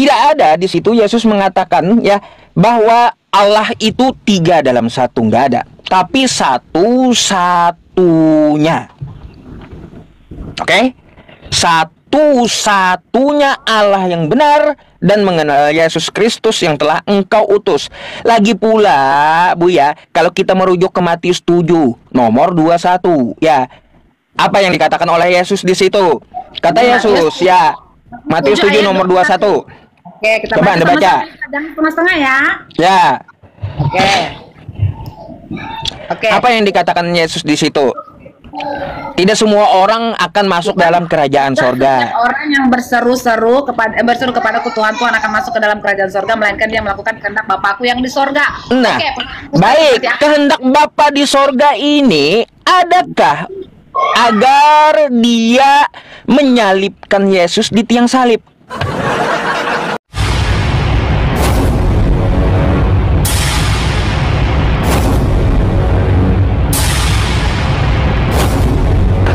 Tidak ada di situ Yesus mengatakan ya bahwa Allah itu tiga dalam satu, nggak ada. Tapi satu-satunya. Oke? Satu-satunya Allah yang benar dan mengenal Yesus Kristus yang telah engkau utus. Lagi pula, Bu ya, kalau kita merujuk ke Matius 7 nomor 21 ya. Apa yang dikatakan oleh Yesus di situ? Kata Yesus ya, Matius 7 nomor 21. Oke, kita coba Anda baca. Setengah ya. Ya. Oke. Oke. Apa yang dikatakan Yesus di situ? Tidak semua orang akan masuk dalam kerajaan sorga. Orang yang berseru-seru kepada Tuhan akan masuk ke dalam kerajaan sorga, melainkan dia melakukan kehendak Bapakku yang di sorga. Nah, oke, baik, kehendak Bapa di sorga ini adakah agar dia menyalibkan Yesus di tiang salib?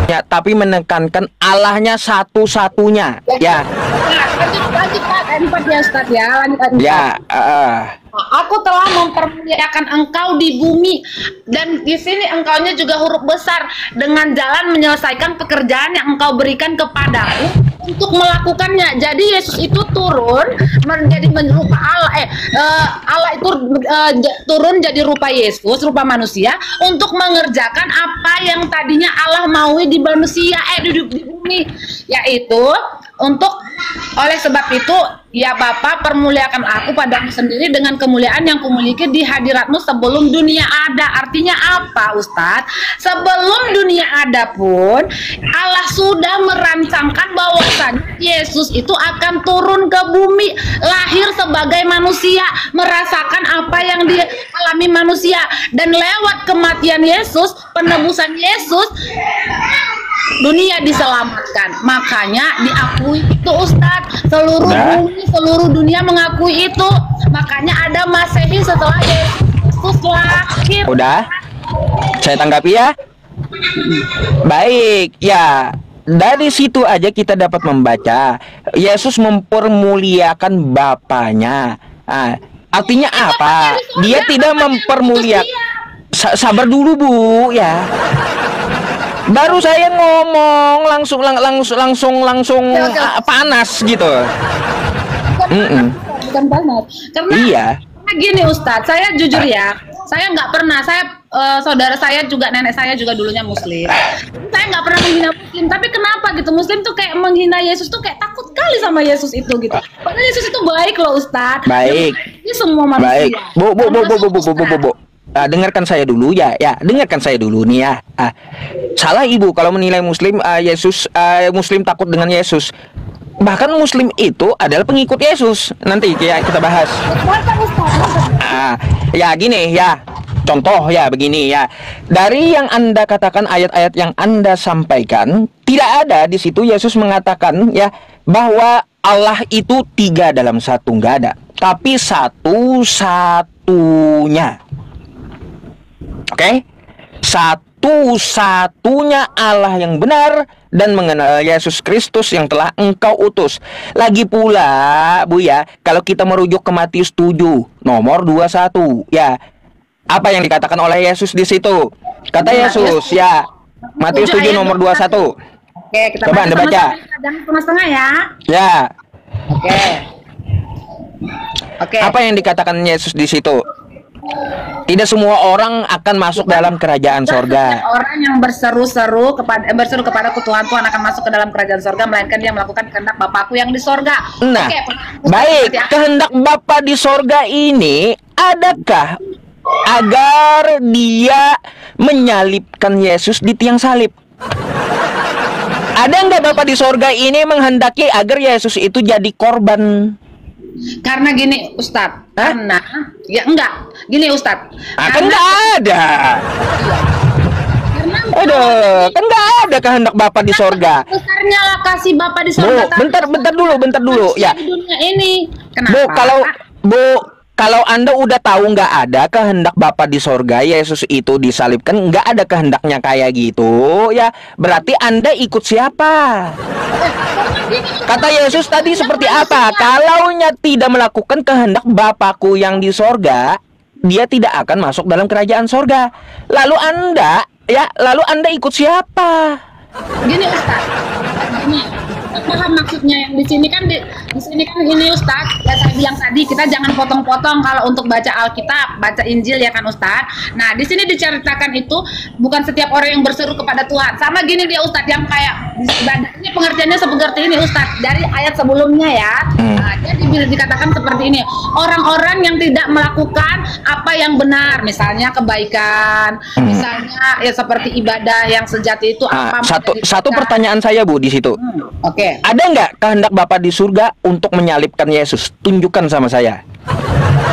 Ya, tapi menekankan Allahnya satu-satunya. Ya. Lanjut Pak, ya Ustaz ya. Lanjut. Ya. Aku telah mempermuliakan engkau di bumi, dan di sini engkaunya juga huruf besar, dengan jalan menyelesaikan pekerjaan yang engkau berikan kepadaku untuk melakukannya. Jadi Yesus itu turun menjadi rupa Allah. Allah itu turun jadi rupa Yesus, rupa manusia, untuk mengerjakan apa yang tadinya Allah maui di manusia, di bumi, yaitu oleh sebab itu ya Bapa, permuliakan aku padamu sendiri dengan kemuliaan yang kumiliki di hadiratmu sebelum dunia ada. Artinya apa, Ustadz? Sebelum dunia ada pun Allah sudah merancangkan bahwasannya Yesus itu akan turun ke bumi, lahir sebagai manusia, merasakan apa yang dialami manusia, dan lewat kematian Yesus, penebusan Yesus, dunia diselamatkan. Makanya diakui itu, Ustadz. Seluruh bumi, seluruh dunia mengakui itu. Makanya ada Masehi setelah Yesus lahir. Udah, saya tanggapi ya. Baik, ya. Dari situ aja kita dapat membaca Yesus mempermuliakan Bapaknya. Artinya apa? Dia tidak mempermuliakan. Sabar dulu, Bu, ya. Baru saya ngomong langsung panas gitu. Bukan panas. Karena iya. Gini Ustadz, saya jujur ya, saya nggak pernah, saudara saya juga, nenek saya juga dulunya Muslim. Saya nggak pernah menghina Muslim, tapi kenapa gitu Muslim tuh kayak menghina Yesus tuh kayak takut kali sama Yesus itu gitu. Padahal Yesus itu baik loh Ustadz. Baik. Ini semua manusia. Baik. Bu. Dengarkan saya dulu ya. Dengarkan saya dulu nih ya. Salah Ibu kalau menilai Muslim Muslim takut dengan Yesus. Bahkan Muslim itu adalah pengikut Yesus. Nanti ya kita bahas. Ya gini ya. Contoh ya begini ya. Dari yang Anda katakan, ayat-ayat yang Anda sampaikan, tidak ada di situ Yesus mengatakan ya bahwa Allah itu tiga dalam satu, nggak ada. Tapi satu-satunya. Oke? Satu-satunya Allah yang benar dan mengenal Yesus Kristus yang telah engkau utus. Lagi pula, Bu ya, kalau kita merujuk ke Matius 7 nomor 21 ya. Apa yang dikatakan oleh Yesus di situ? Kata Yesus ya, Matius 7 nomor 21. Oke, kita coba Anda baca. Setengah ya. Ya. Oke. Apa yang dikatakan Yesus di situ? Tidak semua orang akan masuk dalam kerajaan sorga. Orang yang berseru-seru kepada Tuhan akan masuk ke dalam kerajaan sorga, melainkan dia melakukan kehendak Bapakku yang di sorga. Nah, baik, kehendak Bapa di sorga ini adakah agar dia menyalibkan Yesus di tiang salib? Ada nggak Bapa di sorga ini menghendaki agar Yesus itu jadi korban? Karena gini Ustadz, karena ya enggak, gini Ustadz, kan nggak ada. Aduh, kan nggak ada kehendak Bapa di sorga. Besarnya lah kasih Bapa di sorga. Bu, bentar dulu ya. Di dunia ini. Kenapa? kalau Anda udah tahu nggak ada kehendak Bapa di sorga, Yesus itu disalibkan, nggak ada kehendaknya kayak gitu, ya berarti Anda ikut siapa? Kata Yesus tadi seperti apa? Kalaunya tidak melakukan kehendak Bapakku yang di sorga, dia tidak akan masuk dalam kerajaan sorga. Lalu Anda ikut siapa? Gini Ustaz, gini, paham maksudnya yang di sini kan ini Ustaz, ya saya bilang tadi kita jangan potong-potong kalau untuk baca Alkitab, baca Injil ya kan Ustaz. Nah di sini diceritakan itu bukan setiap orang yang berseru kepada Tuhan. Sama gini dia Ustaz, yang kayak ibadah ini pengertiannya seperti ini Ustaz, dari ayat sebelumnya ya. Nah, dia dikatakan seperti ini, orang-orang yang tidak melakukan apa yang benar, misalnya kebaikan, misalnya ya seperti ibadah yang sejati itu apa? Satu pertanyaan saya Bu di situ. Oke. Ada nggak kehendak Bapa di surga untuk menyalibkan Yesus? Tunjukkan sama saya.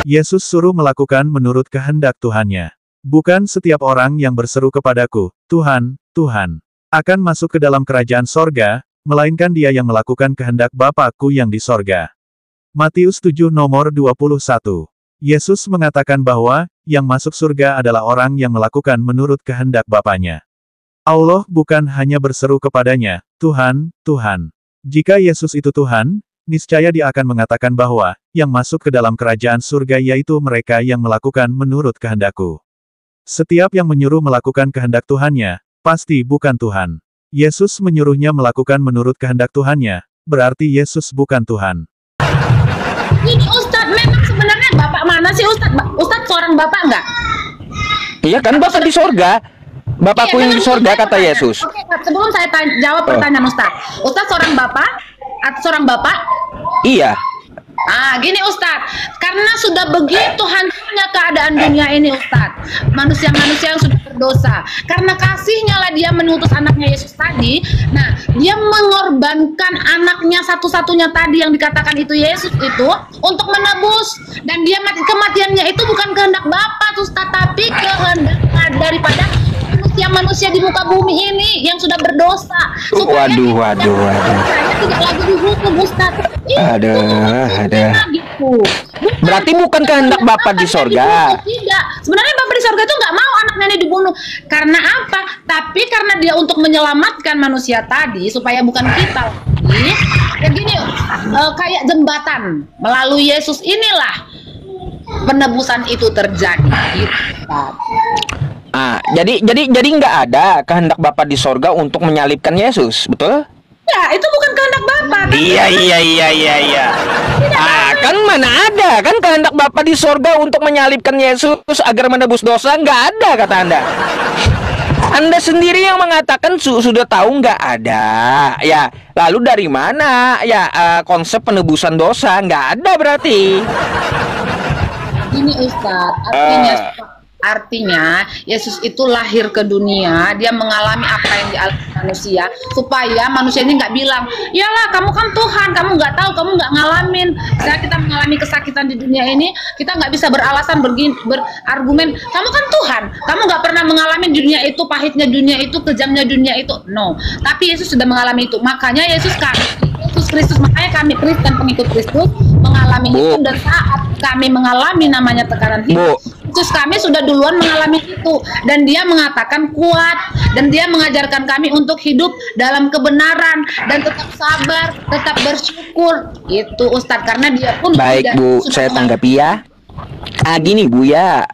Yesus suruh melakukan menurut kehendak Tuhannya. Bukan setiap orang yang berseru kepadaku, Tuhan, Tuhan, akan masuk ke dalam kerajaan sorga, melainkan dia yang melakukan kehendak Bapa-Ku yang di sorga. Matius 7 nomor 21. Yesus mengatakan bahwa, yang masuk surga adalah orang yang melakukan menurut kehendak Bapanya. Allah bukan hanya berseru kepadanya, Tuhan, Tuhan. Jika Yesus itu Tuhan, niscaya dia akan mengatakan bahwa, yang masuk ke dalam kerajaan surga yaitu mereka yang melakukan menurut kehendakku. Setiap yang menyuruh melakukan kehendak Tuhannya, pasti bukan Tuhan. Yesus menyuruhnya melakukan menurut kehendak Tuhannya, berarti Yesus bukan Tuhan. Ini Ustadz, memang sebenarnya Bapak mana sih Ustadz? Ustadz seorang Bapak enggak? Iya kan Bapak di sorga. Bapakku yang di sorga kata Yesus. Oke, sebelum saya jawab pertanyaan Ustadz. Ustadz seorang Bapak? Atau seorang Bapak? Iya. Gini Ustadz, karena sudah begitu hancurnya keadaan dunia ini Ustadz, manusia-manusia yang sudah berdosa, karena kasihnya lah dia mengutus anaknya Yesus tadi. Nah, dia mengorbankan anaknya satu-satunya tadi yang dikatakan itu Yesus itu untuk menebus, dan dia kematiannya itu bukan kehendak Bapa Ustadz, tapi kehendak daripada manusia di muka bumi ini yang sudah berdosa, supaya waduh. saya tidak lagi dihukum Ustaz. Ada. Gitu. Berarti bukan kehendak Bapa di sorga. Tidak. Sebenarnya Bapa di sorga itu nggak mau anaknya ini dibunuh. Karena apa? Tapi karena dia untuk menyelamatkan manusia tadi supaya bukan kita lagi. Ya gini, kayak jembatan melalui Yesus inilah penebusan itu terjadi. Gitu. Jadi nggak ada kehendak Bapa di sorga untuk menyalibkan Yesus, betul? Ya, itu bukan kehendak Bapa. Iya. Kan mana ada kan kehendak Bapa di sorga untuk menyalibkan Yesus agar menebus dosa? Nggak ada kata Anda. Anda sendiri yang mengatakan sudah tahu nggak ada. Ya, lalu dari mana ya konsep penebusan dosa? Nggak ada berarti. Ini Ustaz, artinya Yesus itu lahir ke dunia, dia mengalami apa yang dialami manusia, supaya manusia ini nggak bilang, yalah kamu kan Tuhan, kamu nggak tahu, kamu nggak ngalamin. Saat kita mengalami kesakitan di dunia ini, kita nggak bisa beralasan berargumen, kamu kan Tuhan, kamu nggak pernah mengalami dunia itu, pahitnya dunia itu, kejamnya dunia itu. No, tapi Yesus sudah mengalami itu. Makanya Yesus Kristus, makanya kami Kristen pengikut Kristus mengalami itu, dan saat kami mengalami namanya tekanan hidup, Yesus kami sudah duluan mengalami itu, dan dia mengatakan kuat, dan dia mengajarkan kami untuk hidup dalam kebenaran dan tetap sabar, tetap bersyukur. Itu Ustadz, karena dia pun baik Bu, saya tanggapi ya. Gini Bu ya,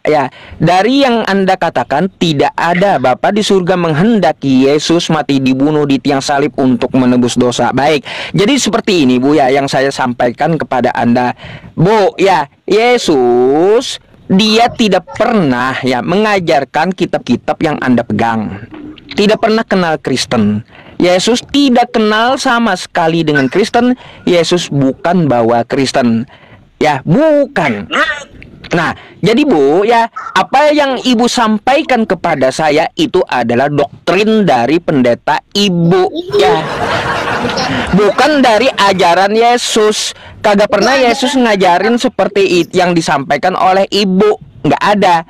dari yang Anda katakan tidak ada Bapa di surga menghendaki Yesus mati dibunuh di tiang salib untuk menebus dosa. Baik, jadi seperti ini Bu ya yang saya sampaikan kepada Anda. Bu ya, Yesus dia tidak pernah ya mengajarkan kitab-kitab yang Anda pegang. Tidak pernah kenal Kristen. Yesus tidak kenal sama sekali dengan Kristen. Yesus bukan bawa Kristen. Ya, bukan. Nah, jadi Bu, ya, apa yang Ibu sampaikan kepada saya itu adalah doktrin dari pendeta Ibu, ya. Bukan dari ajaran Yesus. Kagak pernah Yesus ngajarin seperti itu yang disampaikan oleh Ibu. Nggak ada.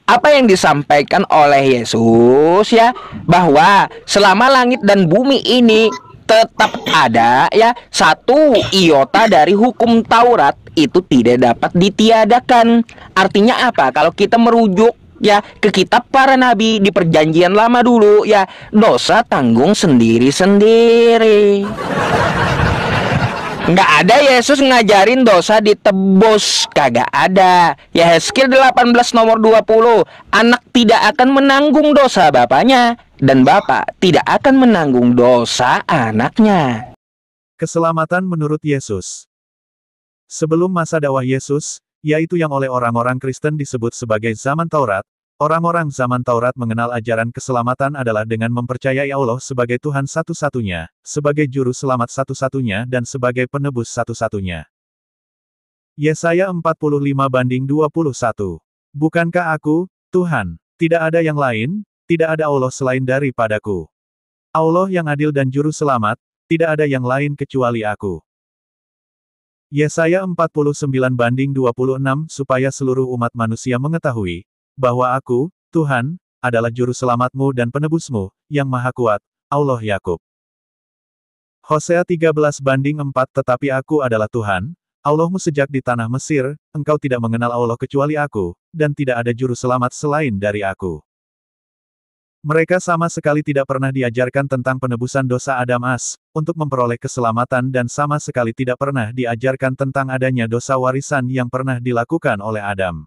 Apa yang disampaikan oleh Yesus, ya, bahwa selama langit dan bumi ini tetap ada ya, satu iota dari hukum Taurat itu tidak dapat ditiadakan. Artinya apa? Kalau kita merujuk ya ke kitab para nabi di perjanjian lama dulu ya, dosa tanggung sendiri-sendiri. Nggak ada Yesus ngajarin dosa ditebus, kagak ada. Ya Hezkiel 18 nomor 20, anak tidak akan menanggung dosa bapaknya, dan bapak tidak akan menanggung dosa anaknya. Keselamatan menurut Yesus. Sebelum masa dakwah Yesus, yaitu yang oleh orang-orang Kristen disebut sebagai zaman Taurat, orang-orang zaman Taurat mengenal ajaran keselamatan adalah dengan mempercayai Allah sebagai Tuhan satu-satunya, sebagai Juru Selamat satu-satunya dan sebagai Penebus satu-satunya. Yesaya 45:21. Bukankah aku, Tuhan, tidak ada yang lain, tidak ada Allah selain daripadaku. Allah yang adil dan Juru Selamat, tidak ada yang lain kecuali aku. Yesaya 49:26 supaya seluruh umat manusia mengetahui bahwa aku, Tuhan, adalah juru selamatmu dan penebusmu, yang maha kuat, Allah Yakub. Hosea 13:4 Tetapi aku adalah Tuhan, Allahmu sejak di tanah Mesir, engkau tidak mengenal Allah kecuali aku, dan tidak ada juru selamat selain dari aku. Mereka sama sekali tidak pernah diajarkan tentang penebusan dosa Adam As, untuk memperoleh keselamatan dan sama sekali tidak pernah diajarkan tentang adanya dosa warisan yang pernah dilakukan oleh Adam.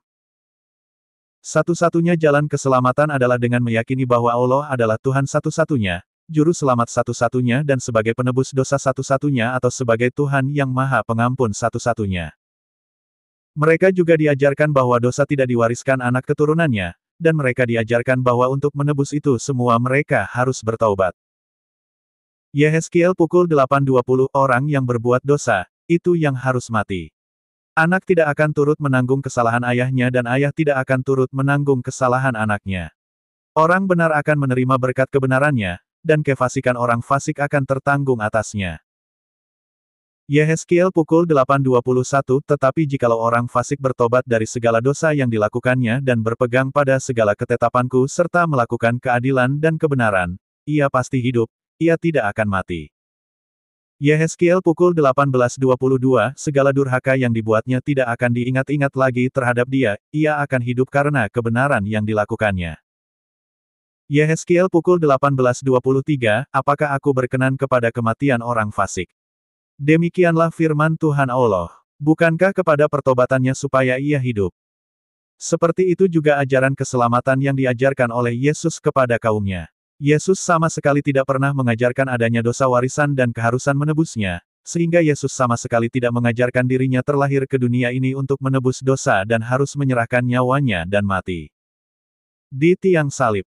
Satu-satunya jalan keselamatan adalah dengan meyakini bahwa Allah adalah Tuhan satu-satunya, Juru Selamat satu-satunya dan sebagai penebus dosa satu-satunya atau sebagai Tuhan yang Maha Pengampun satu-satunya. Mereka juga diajarkan bahwa dosa tidak diwariskan anak keturunannya, dan mereka diajarkan bahwa untuk menebus itu semua mereka harus bertaubat. Yehezkiel pukul 8:20 Orang yang berbuat dosa, itu yang harus mati. Anak tidak akan turut menanggung kesalahan ayahnya dan ayah tidak akan turut menanggung kesalahan anaknya. Orang benar akan menerima berkat kebenarannya, dan kefasikan orang fasik akan tertanggung atasnya. Yehezkiel pukul 8:21 Tetapi jikalau orang fasik bertobat dari segala dosa yang dilakukannya dan berpegang pada segala ketetapanku serta melakukan keadilan dan kebenaran, ia pasti hidup, ia tidak akan mati. Yehezkiel pukul 18:22 Segala durhaka yang dibuatnya tidak akan diingat-ingat lagi terhadap dia, ia akan hidup karena kebenaran yang dilakukannya. Yehezkiel pukul 18:23 Apakah aku berkenan kepada kematian orang fasik? Demikianlah firman Tuhan Allah. Bukankah kepada pertobatannya supaya ia hidup? Seperti itu juga ajaran keselamatan yang diajarkan oleh Yesus kepada kaumnya. Yesus sama sekali tidak pernah mengajarkan adanya dosa warisan dan keharusan menebusnya, sehingga Yesus sama sekali tidak mengajarkan dirinya terlahir ke dunia ini untuk menebus dosa dan harus menyerahkan nyawanya dan mati di tiang salib.